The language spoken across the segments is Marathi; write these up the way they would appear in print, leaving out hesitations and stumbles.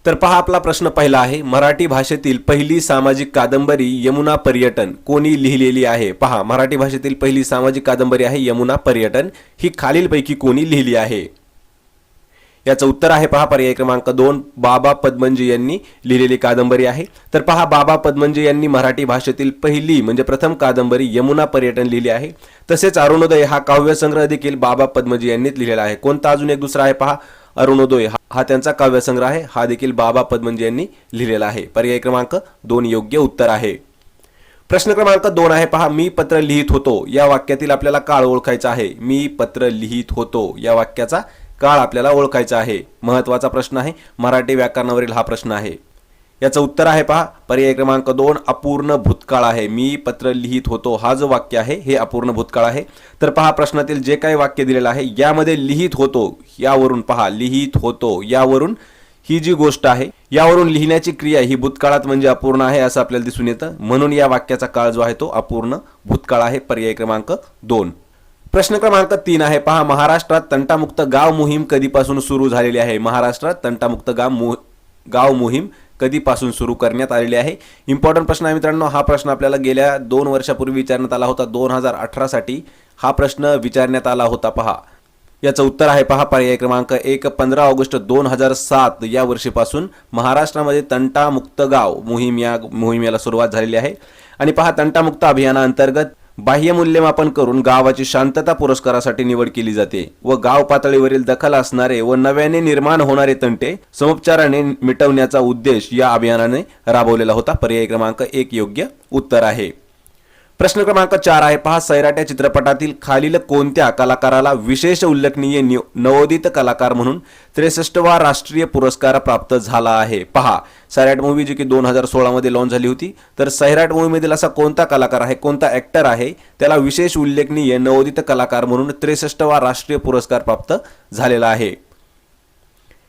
तर पहा आपला प्रश्न पहिला आहे, मराठी भाषेतील पहिली सामाजिक कादंबरी यमुना पर्यटन कोणी लिहिलेली आहे? पहा, मराठी भाषेतील पहिली सामाजिक कादंबरी आहे यमुना पर्यटन, ही खालीलपैकी कोणी लिहिली आहे? याचं उत्तर आहे पहा पर्याय क्रमांक 2, बाबा पदमंजी यांनी लिहिलेली कादंबरी आहे। तर पहा, बाबा पदमंजी यांनी मराठी भाषेतील पहिली म्हणजे प्रथम कादंबरी यमुना पर्यटन लिहिली आहे। तसेच अरुणोदय हा काव्यसंग्रह देखील बाबा पदमंजी यांनीच लिहिलेला आहे। कोणता अजून एक दुसरा आहे पहा, अरुणोदय हा त्यांचा काव्यसंग्रह आहे, हा देखील बाबा पदमंजी यांनी लिहिलेला आहे। पर्याय क्रमांक 2 योग्य उत्तर आहे। प्रश्न क्रमांक 2 आहे पहा, मी पत्र लिहित होतो या वाक्यातील आपल्याला काळ ओळखायचा आहे। मी पत्र लिहित होतो या वाक्याचा काळ आपल्याला ओळखायचा आहे। महत्त्वाचा प्रश्न आहे, मराठी व्याकरणावरील हा प्रश्न आहे। याचं उत्तर आहे पहा पर्याय क्रमांक 2, अपूर्ण भूतकाळ आहे। मी पत्र लिहित होतो हा जो वाक्य आहे हे अपूर्ण भूतकाळ आहे। तर पहा, प्रश्नातील जे काही वाक्य दिलेलं आहे यामध्ये लिहित होतो यावरून पहा, लिहित होतो यावरून ही जी गोष्ट आहे यावरून लिहिण्याची क्रिया ही भूतकाळात म्हणजे अपूर्ण आहे असं आपल्याला दिसून येतं, म्हणून या वाक्याचा काळ जो आहे तो अपूर्ण भूतकाळ आहे। पर्याय क्रमांक 2। प्रश्न क्रमांक 3 आहे पहा, महाराष्ट्रात तंटामुक्त गाव मोहीम कधीपासून सुरू झालेली आहे? महाराष्ट्रात तंटामुक्त गाव मोहीम कधीपासून सुरू करण्यात आलेली आहे? इम्पॉर्टंट प्रश्न आहे मित्रांनो। हा प्रश्न आपल्याला गेल्या 2 वर्षापूर्वी विचारण्यात आला होता। 2018 साठी हा प्रश्न विचारण्यात आला होता। पहा, याचं उत्तर आहे पहा पर्याय क्रमांक 1, 15 ऑगस्ट 2007 या वर्षीपासून महाराष्ट्रामध्ये तंटामुक्त गाव मोहीम या मोहिमेला सुरुवात झालेली आहे। आणि पहा, तंटामुक्त अभियानाअंतर्गत बाह्य मूल्यमापन करून गावाची शांतता पुरस्कारासाठी निवड केली जाते व गाव पातळीवरील दखल असणारे व नव्याने निर्माण होणारे तंटे समोपचाराने मिटवण्याचा उद्देश या अभियानाने राबवलेला होता। पर्याय क्रमांक 1 योग्य उत्तर आहे। प्रश्न क्रमांक 4 आहे पहा, सैराट या चित्रपटातील खालील कोणत्या कलाकाराला विशेष उल्लेखनीय नवोदित कलाकार म्हणून 63वा राष्ट्रीय पुरस्कार प्राप्त झाला आहे? पहा, सैराट मूवी जी की 2016 मध्ये लॉन्च झाली होती, तर सैराट मूवी मधील असा कोणता कलाकार आहे, कोणता ऍक्टर आहे त्याला विशेष उल्लेखनीय नवोदित कलाकार म्हणून 63वा राष्ट्रीय पुरस्कार प्राप्त झालेला आहे?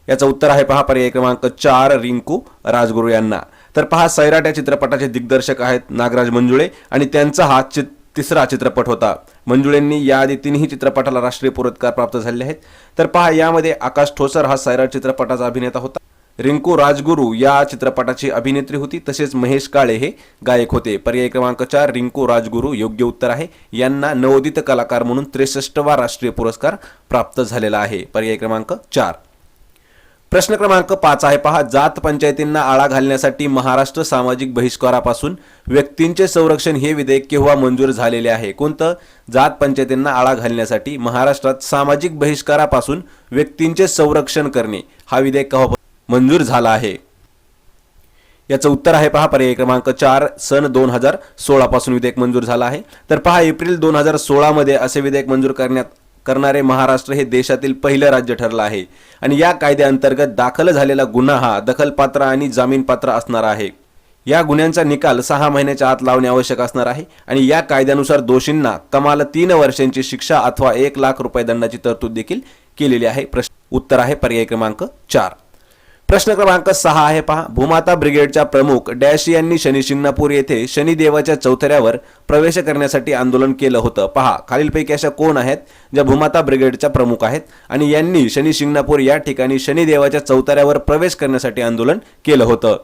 याचं उत्तर आहे पहा पर्याय क्रमांक 4, रिंकू राजगुरू यांना। तर पहा, सैराट या चित्रपटाचे दिग्दर्शक आहेत नागराज मंजुळे आणि त्यांचा हा तिसरा चित्रपट होता। मंजुळेंनी याआधी 3ही चित्रपटाला राष्ट्रीय पुरस्कार प्राप्त झालेले आहेत। तर पहा, यामध्ये आकाश ठोसर हा सैराट चित्रपटाचा अभिनेता होता, रिंकू राजगुरू या चित्रपटाची अभिनेत्री होती, तसेच महेश काळे हे गायक होते। पर्याय क्रमांक 4 रिंकू राजगुरू योग्य उत्तर आहे। यांना नवोदित कलाकार म्हणून 63वा राष्ट्रीय पुरस्कार प्राप्त झालेला आहे। पर्याय क्रमांक 4। प्रश्न क्रमांक 5 आहे पहा, जात पंचायतींना आळा घालण्यासाठी महाराष्ट्र सामाजिक बहिष्कारापासून व्यक्तींचे संरक्षण हे विधेयक केव्हा मंजूर झालेले आहे? कोणतं? जात पंचायतींना आळा घालण्यासाठी महाराष्ट्रात सामाजिक बहिष्कारापासून व्यक्तींचे संरक्षण करणे हा विधेयक केव्हा मंजूर झाला आहे? याचं उत्तर आहे पहा पर्याय क्रमांक 4, सन 2016 पासून विधेयक मंजूर झाला आहे। तर पहा, एप्रिल 2016 मध्ये असे विधेयक मंजूर करणारे महाराष्ट्र हे देशातील पहिलं राज्य ठरलं आहे आणि या कायद्याअंतर्गत दाखल झालेला गुन्हा हा दखलपात्र आणि जामीनपात्र असणार आहे। या गुन्ह्यांचा निकाल 6 महिन्याच्या आत लावणे आवश्यक असणार आहे आणि या कायद्यानुसार दोषींना कमाल 3 वर्षांची शिक्षा अथवा 1 लाख रुपये दंडाची तरतूद देखील केलेली आहे। उत्तर आहे पर्याय क्रमांक 4। प्रश्न क्रमांक 6 आहे पहा, भूमाता ब्रिगेडच्या प्रमुख डॅश यांनी शनी शिंगणापूर येथे शनिदेवाच्या चौथऱ्यावर प्रवेश करण्यासाठी आंदोलन केलं होतं। पहा, खालीलपैकी अशा कोण आहेत ज्या भूमाता ब्रिगेडच्या प्रमुख आहेत आणि यांनी शनी शिंगणापूर या ठिकाणी शनिदेवाच्या चौथऱ्यावर प्रवेश करण्यासाठी आंदोलन केलं होतं?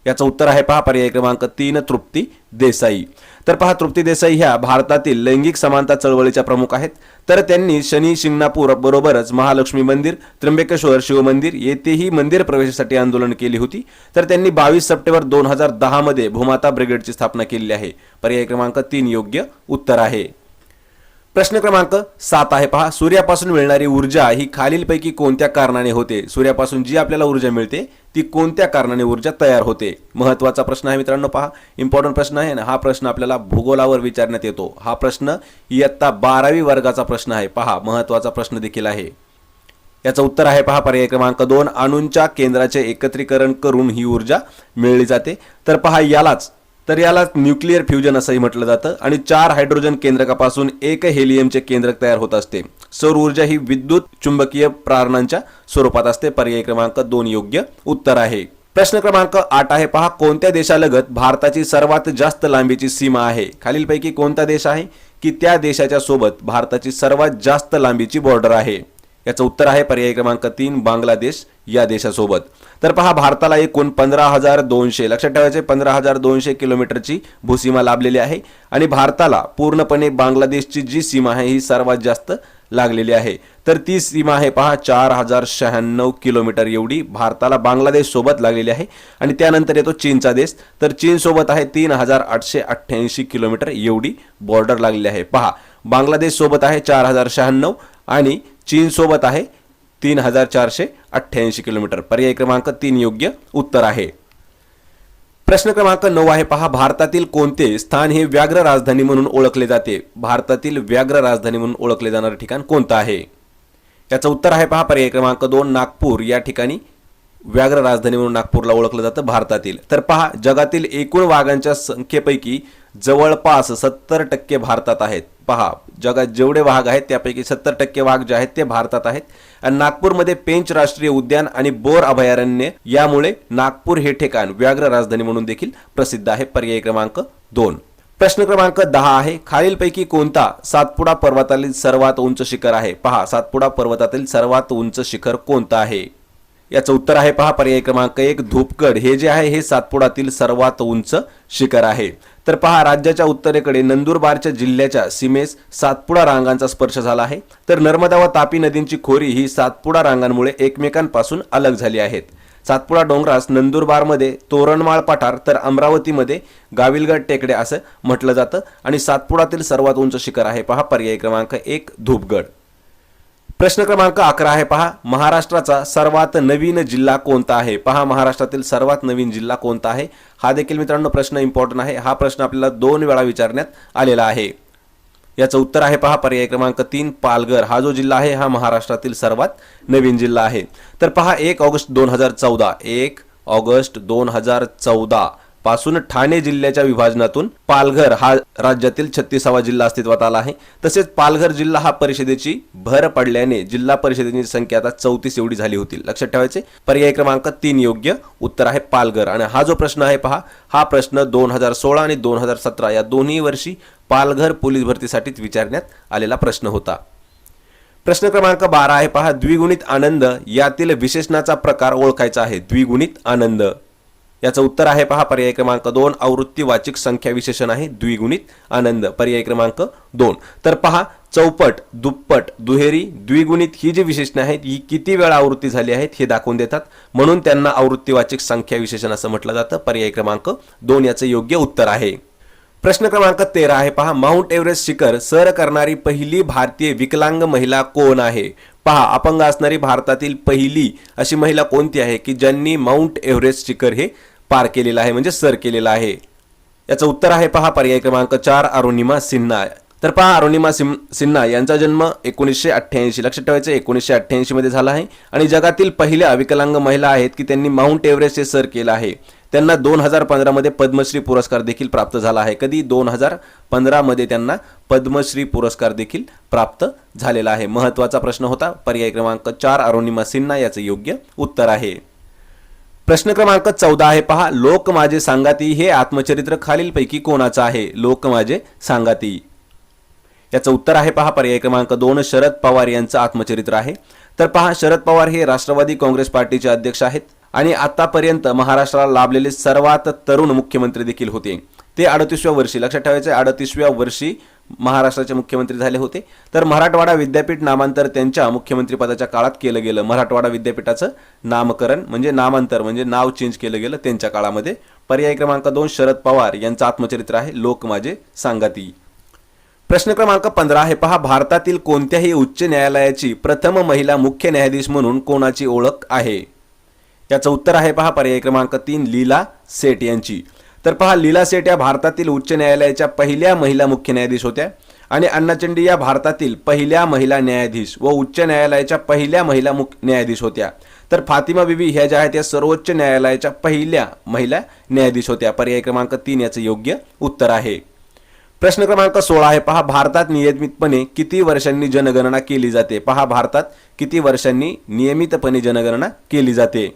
याचं उत्तर आहे पहा पर्याय क्रमांक 3, तृप्ती देसाई। तर पहा, तृप्ती देसाई ह्या भारतातील लैंगिक समानता चळवळीच्या प्रमुख आहेत। तर त्यांनी शनी शिंगणापूर बरोबरच महालक्ष्मी मंदिर, त्र्यंबकेश्वर शिव मंदिर येथेही मंदिर प्रवेशासाठी आंदोलन केली होती। तर त्यांनी 22 सप्टेंबर 2010 मध्ये भूमाता ब्रिगेडची स्थापना केली आहे। पर्याय क्रमांक 3 योग्य उत्तर आहे। प्रश्न क्रमांक 7 आहे पहा, सूर्यापासून मिळणारी ऊर्जा ही खालीलपैकी कोणत्या कारणाने होते? सूर्यापासून जी आपल्याला ऊर्जा मिळते ती कोणत्या कारणाने ऊर्जा तयार होते? महत्त्वाचा प्रश्न आहे मित्रांनो। पहा, इम्पॉर्टंट प्रश्न आहे ना, हा प्रश्न आपल्याला भूगोलावर विचारण्यात येतो। हा प्रश्न इयत्ता 12वी वर्गाचा प्रश्न आहे। पहा, महत्त्वाचा प्रश्न देखील आहे। याचं उत्तर आहे पहा पर्याय क्रमांक 2, अणूंच्या केंद्राचे एकत्रीकरण करून ही ऊर्जा मिळली जाते। तर पहा, यालाच न्यूक्लिअर फ्युजन असंही म्हटलं जातं आणि 4 हायड्रोजन केंद्रकापासून 1 हेलियमचे केंद्रक तयार होत असते। सौर ऊर्जा ही विद्युत चुंबकीय प्रारणांच्या स्वरूपात असते। पर्याय क्रमांक 2 योग्य उत्तर आहे। प्रश्न क्रमांक 8 आहे पहा, कोणत्या देशालगत भारताची सर्वात जास्त लांबीची सीमा आहे? खालीलपैकी कोणता देश आहे की त्या देशाच्या सोबत भारताची सर्वात जास्त लांबीची बॉर्डर आहे? याचं उत्तर आहे पर्याय क्रमांक 3, बांगलादेश या देशासोबत। तर पहा भारताला एकूण 15,200 लक्षात ठेवायचे 15,200 किलोमीटरची भूसीमा लाभलेली आहे आणि भारताला पूर्णपणे बांगलादेशची जी सीमा आहे ही सर्वात जास्त लागलेली आहे. तर ती सीमा आहे पहा 4,096 किलोमीटर एवढी भारताला बांगलादेश सोबत लागलेली आहे. आणि त्यानंतर येतो चीनचा देश, तर चीन सोबत आहे 3,888 किलोमीटर एवढी बॉर्डर लागलेली आहे. पहा बांगलादेश सोबत आहे 4,096 आणि चीन सोबत आहे 3,488 किलोमीटर. पर्याय क्रमांक 3 योग्य उत्तर आहे. प्रश्न क्रमांक 9 आहे पहा भारतातील कोणते स्थान हे व्याघ्र राजधानी म्हणून ओळखले जाते? भारतातील व्याघ्र राजधानी म्हणून ओळखले जाणारे ठिकाण कोणतं आहे? याचं उत्तर आहे पहा पर्याय क्रमांक 2 नागपूर. या ठिकाणी व्याघ्र राजधानी म्हणून नागपूरला ओळखलं जातं भारतातील. तर पहा जगातील एकूण वाघांच्या संख्येपैकी जवळपास 70% भारतात आहेत. पहा जगात जेवढे वाघ आहेत त्यापैकी 70% वाघ जे आहेत ते भारतात आहेत. आणि नागपूरमध्ये पेंच राष्ट्रीय उद्यान आणि बोर अभयारण्य यामुळे नागपूर हे ठिकाण व्याघ्र राजधानी म्हणून देखील प्रसिद्ध आहे. पर्याय क्रमांक 2. प्रश्न क्रमांक 10 आहे खालीलपैकी कोणता सातपुडा पर्वतातील सर्वात उंच शिखर आहे? पहा सातपुडा पर्वतातील सर्वात उंच शिखर कोणतं आहे? याचं उत्तर आहे पहा पर्याय क्रमांक 1 धूपगड. हे जे आहे हे सातपुडातील सर्वात उंच शिखर आहे. तर पहा राज्याच्या उत्तरेकडे नंदुरबारच्या जिल्ह्याच्या सीमेस सातपुडा रांगांचा स्पर्श झाला आहे. तर नर्मदा व तापी नदींची खोरी ही सातपुडा रांगांमुळे एकमेकांपासून अलग झाली आहेत. सातपुडा डोंगरास नंदुरबारमध्ये तोरणमाळ पठार तर अमरावतीमध्ये गाविलगड टेकडे असं म्हटलं जातं. आणि सातपुडातील सर्वात उंच शिखर आहे पहा पर्याय क्रमांक 1 धूपगड. प्रश्न क्रमांक 11 आहे पहा महाराष्ट्राचा सर्वात नवीन जिल्हा कोणता आहे? पहा महाराष्ट्रातील सर्वात नवीन जिल्हा कोणता आहे? हा देखील मित्रांनो प्रश्न इम्पॉर्टंट आहे. हा प्रश्न आपल्याला 2 वेळा विचारण्यात आलेला आहे. याचं उत्तर आहे पहा पर्याय क्रमांक 3 पालघर. हा जो जिल्हा आहे हा महाराष्ट्रातील सर्वात नवीन जिल्हा आहे. तर पहा 1 ऑगस्ट 2014 पासून ठाणे जिल्ह्याच्या विभाजनातून पालघर हा राज्यातील 36वा जिल्हा अस्तित्वात आला आहे. तसेच पालघर जिल्हा हा परिषदेची भर पडल्याने जिल्हा परिषदेची संख्या आता 34 एवढी झाली होती. लक्षात ठेवायचे पर्याय क्रमांक 3 योग्य उत्तर आहे पालघर. आणि हा जो प्रश्न आहे पहा हा प्रश्न 2016 आणि 2017 या दोन्ही वर्षी पालघर पोलीस भरतीसाठीच विचारण्यात आलेला प्रश्न होता. प्रश्न क्रमांक 12 आहे पहा द्विगुणित आनंद यातील विशेषणाचा प्रकार ओळखायचा आहे. द्विगुणित आनंद याचं उत्तर आहे पहा पर्याय क्रमांक 2 आवृत्तीवाचक संख्या विशेषण आहे द्विगुणित आनंद. पर्याय क्रमांक 2. तर पहा चौपट, दुप्पट, दुहेरी, द्विगुणित ही जी विशेषणे आहेत ही किती वेळा आवृत्ती झाली आहेत हे दाखवून देतात, म्हणून त्यांना आवृत्तीवाचक संख्या विशेषण असं म्हटलं जातं. पर्याय क्रमांक 2 याचं योग्य उत्तर आहे. प्रश्न क्रमांक 13 आहे पहा माउंट एव्हरेस्ट शिखर सर करणारी पहिली भारतीय विकलांग महिला कोण आहे? पहा अपंग असणारी भारतातील पहिली अशी महिला कोणती आहे की ज्यांनी माउंट एव्हरेस्ट शिखर हे पार केलेलं आहे म्हणजे सर केलेलं आहे? याचं उत्तर आहे पहा पर्याय क्रमांक 4 अरुणिमा सिन्हा. तर पहा अरुणिमा सिन्हा यांचा जन्म 1988 लक्षात ठेवायचं 1988 मध्ये झाला आहे आणि जगातील पहिल्या विकलांग महिला आहेत की त्यांनी माउंट एव्हरेस्ट हे सर केलं आहे. त्यांना 2015 मध्ये पद्मश्री पुरस्कार देखील प्राप्त झाला आहे. कधी 2015 मध्ये त्यांना पद्मश्री पुरस्कार देखील प्राप्त झालेला आहे. महत्त्वाचा प्रश्न होता. पर्याय क्रमांक 4 अरुणिमा सिन्हा याचं योग्य उत्तर आहे. प्रश्न क्रमांक 14 आहे पहा लोक माझे सांगाती हे आत्मचरित्र खालीलपैकी कोणाचं आहे? लोक माझे सांगाती याचं उत्तर आहे पहा पर्याय क्रमांक 2 शरद पवार यांचं आत्मचरित्र आहे. तर पहा शरद पवार हे राष्ट्रवादी काँग्रेस पार्टीचे अध्यक्ष आहेत आणि आतापर्यंत महाराष्ट्राला लाभलेले सर्वात तरुण मुख्यमंत्री देखील होते. ते 38व्या वर्षी लक्षात ठेवायचे 38व्या वर्षी महाराष्ट्राचे मुख्यमंत्री झाले होते. तर मराठवाडा विद्यापीठ नामांतर त्यांच्या मुख्यमंत्री पदाच्या काळात केलं गेलं. मराठवाडा विद्यापीठाचं नामकरण म्हणजे नामांतर म्हणजे नाव चेंज केलं गेलं त्यांच्या काळामध्ये. पर्याय क्रमांक 2 शरद पवार यांचं आत्मचरित्र आहे लोक माझे सांगाती. प्रश्न क्रमांक 15 आहे पहा भारतातील कोणत्याही उच्च न्यायालयाची प्रथम महिला मुख्य न्यायाधीश म्हणून कोणाची ओळख आहे? याचं उत्तर आहे पहा पर्याय क्रमांक 3 लीला सेठ यांची. तर पहा लीला सेठ या भारतातील उच्च न्यायालयाच्या पहिल्या महिला मुख्य न्यायाधीश होत्या आणि अन्ना चंडी या भारतातील पहिल्या महिला न्यायाधीश व उच्च न्यायालयाच्या पहिल्या महिला न्यायाधीश होत्या. तर फातिमा बीबी ह्या ज्या आहेत त्या सर्वोच्च न्यायालयाच्या पहिल्या महिला न्यायाधीश होत्या. पर्याय क्रमांक 3 याचं योग्य उत्तर आहे. प्रश्न क्रमांक 16 आहे पहा भारतात नियमितपणे किती वर्षांनी जनगणना केली जाते? पहा भारतात किती वर्षांनी नियमितपणे जनगणना केली जाते?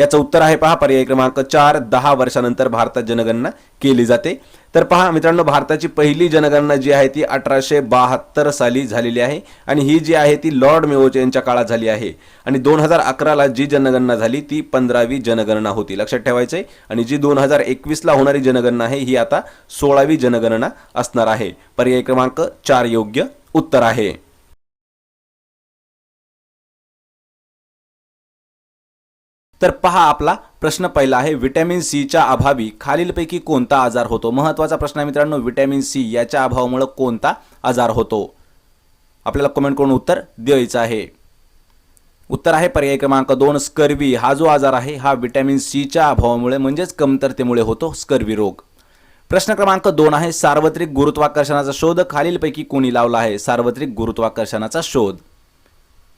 याचं उत्तर आहे पहा पर्याय क्रमांक 4, 10 वर्षानंतर भारतात जनगणना केली जाते. तर पहा मित्रांनो, भारताची पहिली जनगणना जी आहे ती 1872 साली झालेली आहे आणि ही जी आहे ती लॉर्ड मेयो यांच्या काळात झाली आहे. आणि 2011ला जी जनगणना झाली ती 15वी जनगणना होती, लक्षात ठेवायचं आहे. आणि जी 2021ला होणारी जनगणना आहे ही आता 16वी जनगणना असणार आहे. पर्याय क्रमांक 4 योग्य उत्तर आहे. तर पहा आपला प्रश्न पहिला आहे, व्हिटॅमिन सी च्या अभावी खालीलपैकी कोणता आजार होतो. महत्त्वाचा प्रश्न आहे मित्रांनो, व्हिटॅमिन सी याच्या अभावामुळे कोणता आजार होतो. आपल्याला कमेंट करून उत्तर द्यायचं आहे. उत्तर आहे पर्याय क्रमांक 2 स्कर्वी. हा जो आजार आहे हा व्हिटॅमिन सी च्या अभावामुळे म्हणजेच कमतरतेमुळे होतो, स्कर्वी रोग. प्रश्न क्रमांक 2 आहे, सार्वत्रिक गुरुत्वाकर्षणाचा शोध खालीलपैकी कोणी लावला आहे. सार्वत्रिक गुरुत्वाकर्षणाचा शोध.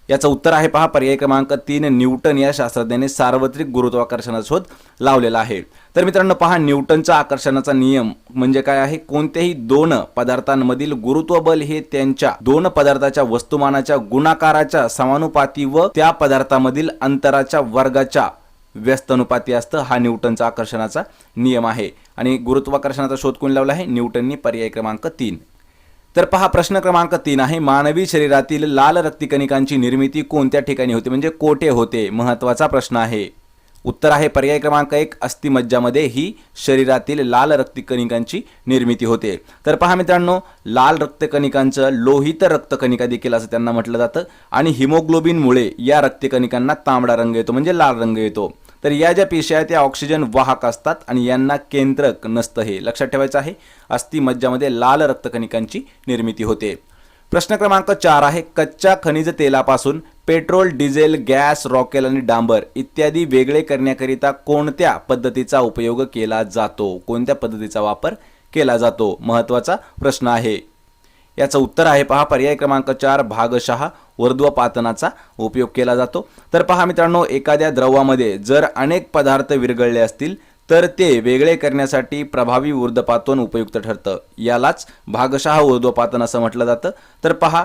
याचं उत्तर आहे पहा पर्याय क्रमांक 3 न्यूटन या शास्त्रज्ञाने सार्वत्रिक गुरुत्वाकर्षणाचा शोध लावलेला आहे. तर मित्रांनो पहा, न्यूटनचा आकर्षणाचा नियम म्हणजे काय आहे, कोणत्याही दोन पदार्थांमधील गुरुत्व बल हे त्यांच्या दोन पदार्थाच्या वस्तुमानाच्या गुणाकाराच्या समानुपाती व त्या पदार्थामधील अंतराच्या वर्गाच्या व्यस्तानुपाती असतं. हा न्यूटनचा आकर्षणाचा नियम आहे आणि गुरुत्वाकर्षणाचा शोध कोणी लावला आहे, न्यूटननी. पर्याय क्रमांक 3. तर पहा प्रश्न क्रमांक 3 आहे, मानवी शरीरातील लाल रक्तकणिकांची निर्मिती कोणत्या ठिकाणी होते म्हणजे कोठे होते. महत्त्वाचा प्रश्न आहे. उत्तर आहे पर्याय क्रमांक 1 अस्थिमज्जामध्ये ही शरीरातील लाल रक्तकणिकांची निर्मिती होते. तर पहा मित्रांनो, लाल रक्तकणिकांचं लोहित रक्तकणिका देखील असं त्यांना म्हटलं जातं आणि हिमोग्लोबिनमुळे या रक्तकणिकांना तांबडा रंग येतो म्हणजे लाल रंग येतो. तर या ज्या पेशी आहेत त्या ऑक्सिजन वाहक असतात आणि यांना केंद्रक नसतं, हे लक्षात ठेवायचं आहे. अस्थिमज्जामध्ये लाल रक्तकणिकांची निर्मिती होते. प्रश्न क्रमांक 4 आहे, कच्च्या खनिज तेलापासून पेट्रोल, डिझेल, गॅस, रॉकेल आणि डांबर इत्यादी वेगळे करण्याकरिता कोणत्या पद्धतीचा उपयोग केला जातो. कोणत्या पद्धतीचा वापर केला जातो, महत्त्वाचा प्रश्न आहे. याचं उत्तर आहे पहा पर्याय क्रमांक 4 भागशः ऊर्ध्वपातनाचा उपयोग केला जातो. तर पहा मित्रांनो, एखाद्या द्रवामध्ये जर अनेक पदार्थ विरघळले असतील तर ते वेगळे करण्यासाठी प्रभावी ऊर्ध्वपातन उपयुक्त ठरतं. यालाच भागशः ऊर्ध्वपातन असं म्हटलं जातं. तर पहा,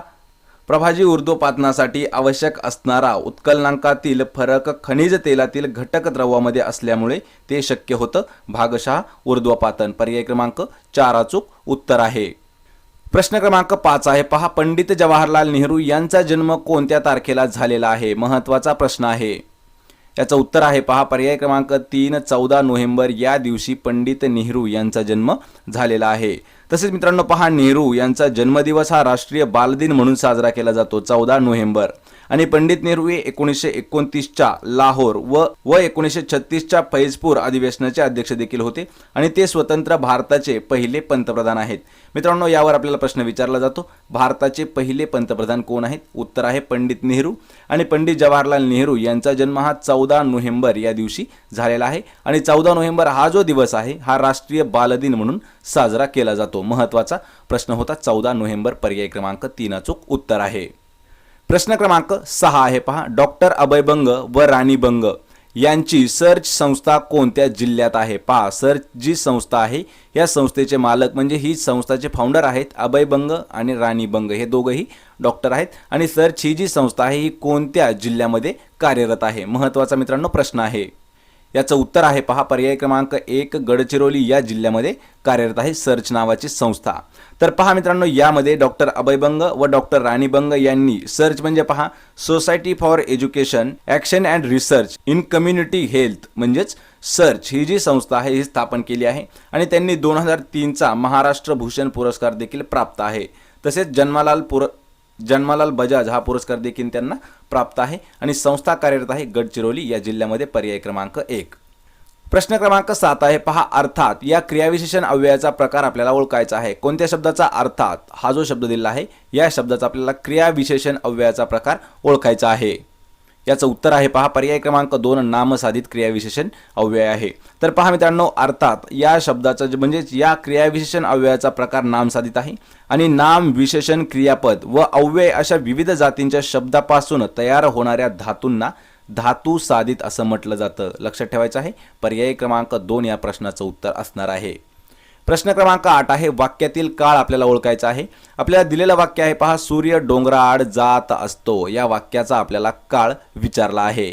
प्रभावी ऊर्ध्वपातनासाठी आवश्यक असणारा उत्कलनांकातील फरक खनिज तेलातील घटक द्रवामध्ये असल्यामुळे ते शक्य होतं. भागशः ऊर्ध्वपातन. पर्याय क्रमांक 4 अचूक उत्तर आहे. प्रश्न क्रमांक 5 आहे पहा, पंडित जवाहरलाल नेहरू यांचा जन्म कोणत्या तारखेला झालेला आहे. महत्त्वाचा प्रश्न आहे. याचं उत्तर आहे पहा पर्याय क्रमांक 3 14 नोव्हेंबर या दिवशी पंडित नेहरू यांचा जन्म झालेला आहे. तसेच मित्रांनो पहा, नेहरू यांचा जन्मदिवस हा राष्ट्रीय बालदिन म्हणून साजरा केला जातो 14 नोव्हेंबर. आणि पंडित नेहरू हे 1929च्या लाहोर व 1936च्या फैजपूर अधिवेशनाचे अध्यक्ष देखील होते आणि ते स्वतंत्र भारताचे पहिले पंतप्रधान आहेत. मित्रांनो, यावर आपल्याला प्रश्न विचारला जातो, भारताचे पहिले पंतप्रधान कोण आहेत. उत्तर आहे पंडित नेहरू. आणि पंडित जवाहरलाल नेहरू यांचा जन्म हा 14 नोव्हेंबर या दिवशी झालेला आहे आणि 14 नोव्हेंबर हा जो दिवस आहे हा राष्ट्रीय बालदिन म्हणून साजरा केला जातो. महत्त्वाचा प्रश्न होता 14 नोव्हेंबर. पर्याय क्रमांक 3 अचूक उत्तर आहे. प्रश्न क्रमांक 6 आहे पहा, डॉक्टर अभय बंग व राणी बंग यांची सर्च संस्था कोणत्या जिल्ह्यात आहे. पहा, सर्च जी संस्था आहे या संस्थेचे मालक म्हणजे ही संस्थाचे फाउंडर आहेत अभय बंग आणि राणी बंग, हे दोघंही डॉक्टर आहेत. आणि सर्च ही जी संस्था आहे ही कोणत्या जिल्ह्यामध्ये कार्यरत आहे. महत्त्वाचा मित्रांनो प्रश्न आहे. याचं उत्तर आहे पहा पर्याय क्रमांक 1 गडचिरोली या जिल्ह्यामध्ये कार्यरत आहे सर्च नावाची संस्था. तर पहा मित्रांनो, यामध्ये डॉक्टर अभय बंग व डॉक्टर राणी बंग यांनी सर्च म्हणजे पहा society for education action and research in community health म्हणजेच सर्च ही जी संस्था आहे ही स्थापन केली आहे आणि त्यांनी 2003चा महाराष्ट्र भूषण पुरस्कार देखील प्राप्त आहे. तसेच जन्मालाल बजाज हा पुरस्कार देखील त्यांना प्राप्त आहे आणि संस्था कार्यरत आहे गडचिरोली या जिल्ह्यामध्ये. पर्याय क्रमांक 1. प्रश्न क्रमांक 7 आहे पहा, अर्थात या क्रियाविशेषण अव्ययाचा प्रकार आपल्याला ओळखायचा आहे. कोणत्या शब्दाचा अर्थात हा जो शब्द दिला आहे या शब्दाचा आपल्याला क्रियाविशेषण अव्ययाचा प्रकार ओळखायचा आहे. याचं उत्तर आहे पहा पर्याय क्रमांक 2 नामसाधित क्रियाविशेषण अव्यय आहे. तर पहा मित्रांनो, अर्थात या शब्दाचा म्हणजेच या क्रियाविशेषण अव्ययाचा प्रकार नामसाधित आहे आणि नाम, विशेषण, क्रियापद व अव्यय अशा विविध जातींच्या शब्दापासून तयार होणाऱ्या धातूंना धातू साधित असं म्हटलं जातं. लक्षात ठेवायचं आहे. पर्याय क्रमांक 2 या प्रश्नाचं उत्तर असणार आहे. प्रश्न क्रमांक 8 आहे, वाक्यातील काळ आपल्याला ओळखायचा आहे. आपल्याला दिलेलं वाक्य आहे पहा, सूर्य डोंगराआड जात असतो. या वाक्याचा आपल्याला काळ विचारला आहे.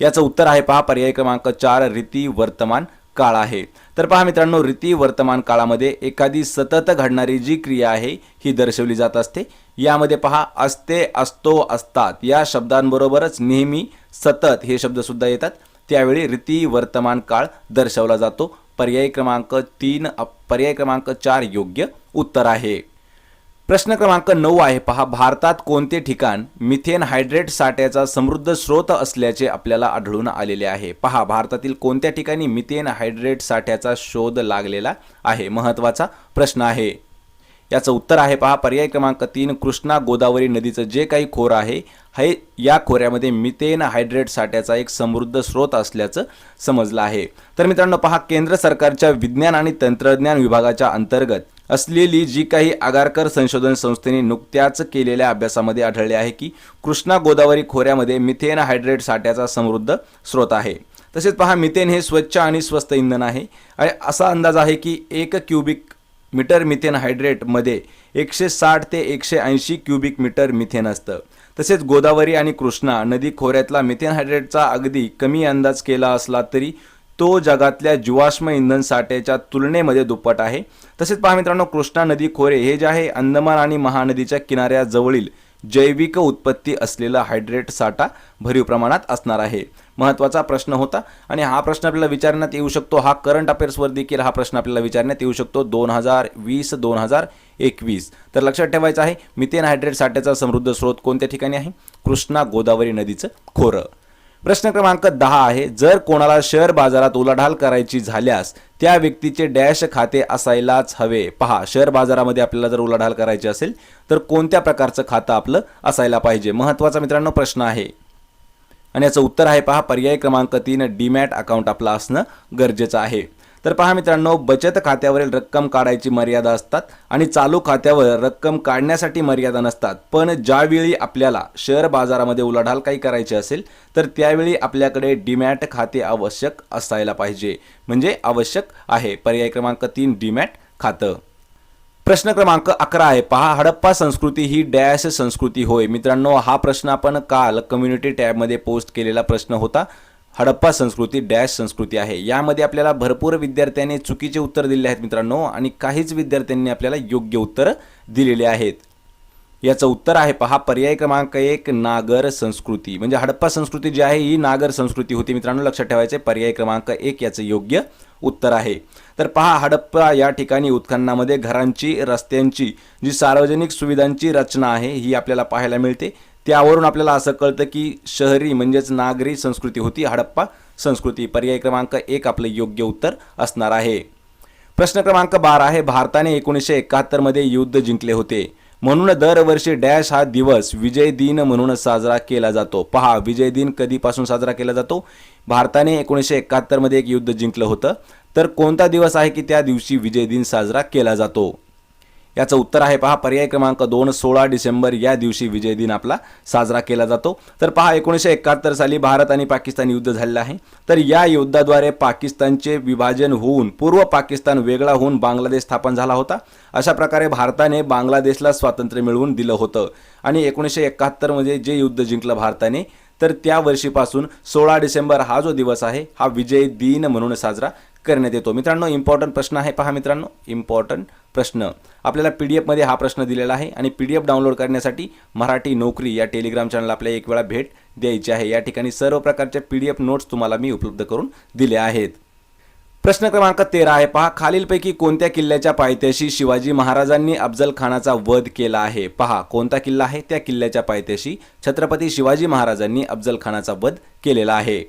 याचं उत्तर आहे पहा पर्याय क्रमांक 4 रीती वर्तमान काळ आहे। तर पहा मित्रांनो, रीती वर्तमान काळामध्ये एखादी सतत घडणारी जी क्रिया आहे ही दर्शवली जात असते। यामध्ये पहा असते, असतो, असतात या शब्दांबरोबरच नेहमी सतत हे शब्द सुद्धा येतात। त्यावेळी रीती वर्तमान काळ दर्शवला जातो। पर्याय क्रमांक 3 पर्याय क्रमांक 4 योग्य उत्तर आहे। प्रश्न क्रमांक 9 आहे पहा, भारतात कोणते ठिकाण मिथेन हायड्रेट साठ्याचा समृद्ध स्रोत असल्याचे आपल्याला आढळून आलेले आहे। पहा, भारतातील कोणत्या ठिकाणी मिथेन हायड्रेट साठ्याचा शोध लागलेला आहे, महत्त्वाचा प्रश्न आहे। याचं उत्तर आहे पहा पर्याय क्रमांक 3 कृष्णा गोदावरी नदीचं जे काही खोरं आहे हे या खोऱ्यामध्ये मिथेन हायड्रेट साठ्याचा एक समृद्ध स्रोत असल्याचं समजलं आहे। तर मित्रांनो पहा, केंद्र सरकारच्या विज्ञान आणि तंत्रज्ञान विभागाच्या अंतर्गत असलेली जी काही आगारकर संशोधन संस्थेने नुकत्याच केलेल्या अभ्यासामध्ये आढळले आहे की कृष्णा गोदावरी खोऱ्यामध्ये मिथेन हायड्रेट साठ्याचा समृद्ध स्रोत आहे। तसेच पहा, मिथेन हे स्वच्छ आणि स्वस्त इंधन आहे आणि असा अंदाज आहे की 1 क्युबिक मीटर मिथेन हायड्रेटमध्ये 160 ते 180 क्युबिक मीटर मिथेन असतं। तसेच गोदावरी आणि कृष्णा नदी खोऱ्यातला मिथेन हायड्रेटचा अगदी कमी अंदाज केला असला तरी तो जगातल्या जीवाश्म इंधन साठ्याच्या तुलनेमध्ये दुप्पट आहे। तसेच पहा मित्रांनो, कृष्णा नदी खोरे हे जे आहे अंदमान आणि महानदीच्या किनाऱ्याजवळील जैविक उत्पत्ती असलेला हायड्रेट साठा भरीव प्रमाणात असणार आहे। महत्त्वाचा प्रश्न होता आणि हा प्रश्न आपल्याला विचारण्यात येऊ शकतो। हा करंट अफेअर्सवर देखील हा प्रश्न आपल्याला विचारण्यात येऊ शकतो 2020-2021। तर लक्षात ठेवायचं आहे, मिथेन हायड्रेट साठ्याचा समृद्ध स्रोत कोणत्या ठिकाणी आहे? कृष्णा गोदावरी नदीचं खोरं। प्रश्न क्रमांक 10 आहे, जर कोणाला शेअर बाजारात उलाढाल करायची झाल्यास त्या व्यक्तीचे डॅश खाते असायलाच हवे। पहा, शेअर बाजारामध्ये आपल्याला जर उलाढाल करायची असेल तर कोणत्या प्रकारचं खातं आपलं असायला पाहिजे, महत्त्वाचा मित्रांनो प्रश्न आहे। आणि याचं उत्तर आहे पहा पर्याय क्रमांक 3 डीमॅट अकाउंट आपलं असणं गरजेचं आहे। तर पहा मित्रांनो, बचत खात्यावरील रक्कम काढायची मर्यादा असतात आणि चालू खात्यावर रक्कम काढण्यासाठी मर्यादा नसतात। पण ज्यावेळी आपल्याला शेअर बाजारामध्ये उलाढाल काही करायची असेल तर त्यावेळी आपल्याकडे डीमॅट खाते आवश्यक असायला पाहिजे, म्हणजे आवश्यक आहे। पर्याय क्रमांक 3 डीमॅट खातं। प्रश्न क्रमांक 11 आहे पहा, हडप्पा संस्कृती ही डॅश संस्कृती होय। मित्रांनो, हा प्रश्न आपण काल कम्युनिटी टॅबमध्ये पोस्ट केलेला प्रश्न होता। हडप्पा संस्कृती डॅश संस्कृती आहे। यामध्ये आपल्याला भरपूर विद्यार्थ्यांनी चुकीचे उत्तर दिले आहेत मित्रांनो आणि काहीच विद्यार्थ्यांनी आपल्याला योग्य उत्तर दिलेले आहेत। याचं उत्तर आहे पहा पर्याय क्रमांक 1 नागर संस्कृती, म्हणजे हडप्पा संस्कृती जी आहे ही नागर संस्कृती होती मित्रांनो, लक्षात ठेवायचे पर्याय क्रमांक 1 याचं योग्य उत्तर आहे। तर पहा, हडप्पा या ठिकाणी उत्खननामध्ये घरांची, रस्त्यांची जी सार्वजनिक सुविधांची रचना आहे ही आपल्याला पाहायला मिळते। त्यावरून आपल्याला असं कळतं की शहरी म्हणजेच नागरी संस्कृती होती हडप्पा संस्कृती। पर्याय क्रमांक 1 आपलं योग्य उत्तर असणार आहे। प्रश्न क्रमांक 12 आहे, भारताने 1971 मध्ये युद्ध जिंकले होते म्हणून दरवर्षी डॅश हा दिवस विजय दिन म्हणून साजरा केला जातो। पहा, विजय दिन कधीपासून साजरा केला जातो? भारताने 1971 मध्ये एक युद्ध जिंकलं होतं, तर कोणता दिवस आहे की त्या दिवशी विजय दिन साजरा केला जातो? याचं उत्तर आहे पहा पर्याय क्रमांक 2 16 डिसेंबर या दिवशी विजय दिन आपला साजरा केला जातो। तर पहा, 1971 साली भारत आणि पाकिस्तान युद्ध झालेलं आहे। तर या युद्धाद्वारे पाकिस्तानचे विभाजन होऊन पूर्व पाकिस्तान वेगळा होऊन बांगलादेश स्थापन झाला होता। अशा प्रकारे भारताने बांगलादेशला स्वातंत्र्य मिळवून दिलं होतं आणि 1971 मध्ये जे युद्ध जिंकलं भारताने, तर त्या वर्षीपासून 16 डिसेंबर हा जो दिवस आहे हा विजय दिन म्हणून साजरा करण्यात येतो। मित्रांनो, इम्पॉर्टंट प्रश्न आहे पहा मित्रांनो, इम्पॉर्टंट प्रश्न आपल्याला PDF मध्ये हा प्रश्न दिलेला आहे आणि PDF डाउनलोड करण्यासाठी मराठी नोकरी या टेलिग्राम चॅनलला आपल्याला एक वेळा भेट द्यायची आहे। या ठिकाणी सर्व प्रकारच्या PDF नोट्स तुम्हाला मी उपलब्ध करून दिले आहेत। प्रश्न क्रमांक 13 आहे पहा, खालीलपैकी कोणत्या किल्ल्याच्या पायथ्याशी शिवाजी महाराजांनी अफजल खानाचा वध केला आहे? पहा, कोणता किल्ला आहे? त्या किल्ल्याच्या पायथ्याशी छत्रपती शिवाजी महाराजांनी अफजल खानाचा वध केलेला आहे।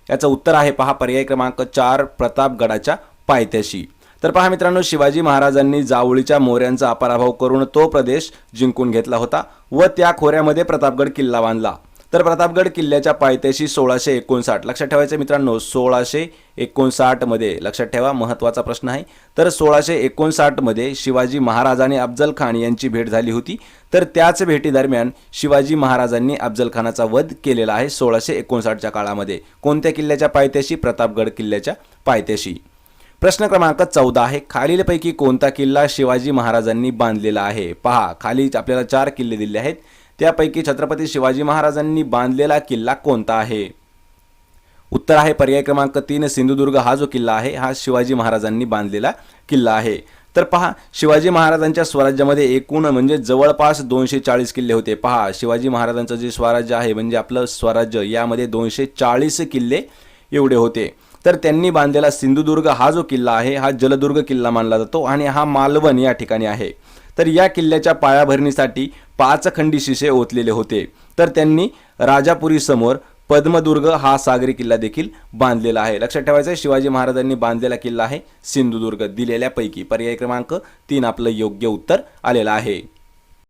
याचं उत्तर आहे पहा पर्याय क्रमांक 4 प्रतापगडाच्या पायथ्याशी। तर पहा मित्रांनो, शिवाजी महाराजांनी जावळीच्या मोऱ्यांचा पराभव करून तो प्रदेश जिंकून घेतला होता व त्या खोऱ्यामध्ये प्रतापगड किल्ला बांधला। तर प्रतापगड किल्ल्याच्या पायथ्याशी 1659, लक्षात ठेवायचं मित्रांनो 1659 मध्ये, लक्षात ठेवा महत्त्वाचा प्रश्न आहे। तर 1659 मध्ये शिवाजी महाराज आणि अफजल खान यांची भेट झाली होती। तर त्याच भेटीदरम्यान शिवाजी महाराजांनी अफजल खानाचा वध केलेला आहे 1659च्या काळामध्ये। कोणत्या किल्ल्याच्या पायथ्याशी? प्रतापगड किल्ल्याच्या पायथ्याशी। प्रश्न क्रमांक 14 आहे, खालीलपैकी कोणता किल्ला शिवाजी महाराजांनी बांधलेला आहे? पहा, खाली आपल्याला 4 किल्ले दिले आहेत, त्यापैकी छत्रपती शिवाजी महाराजांनी बांधलेला किल्ला कोणता आहे? उत्तर आहे पर्याय क्रमांक 3 सिंधुदुर्ग हा जो किल्ला आहे हा शिवाजी महाराजांनी बांधलेला किल्ला आहे. तर पहा शिवाजी महाराजांच्या स्वराज्यामध्ये एकूण म्हणजे जवळपास 240 किल्ले होते. पहा शिवाजी महाराजांचं जे स्वराज्य आहे म्हणजे आपलं स्वराज्य यामध्ये 240 किल्ले एवढे होते. तर त्यांनी बांधलेला सिंधुदुर्ग हा जो किल्ला आहे हा जलदुर्ग किल्ला मानला जातो आणि हा मालवण या ठिकाणी आहे. तर या किल्ल्याच्या पायाभरणीसाठी 5 खंडी शिसे ओतलेले होते. तर त्यांनी राजापुरी समोर पद्मदुर्ग हा सागरी किल्ला देखील बांधलेला आहे. लक्षात ठेवायचं आहे शिवाजी महाराजांनी बांधलेला किल्ला आहे सिंधुदुर्ग. दिलेल्यापैकी पर्याय क्रमांक 3 आपलं योग्य उत्तर आलेलं आहे.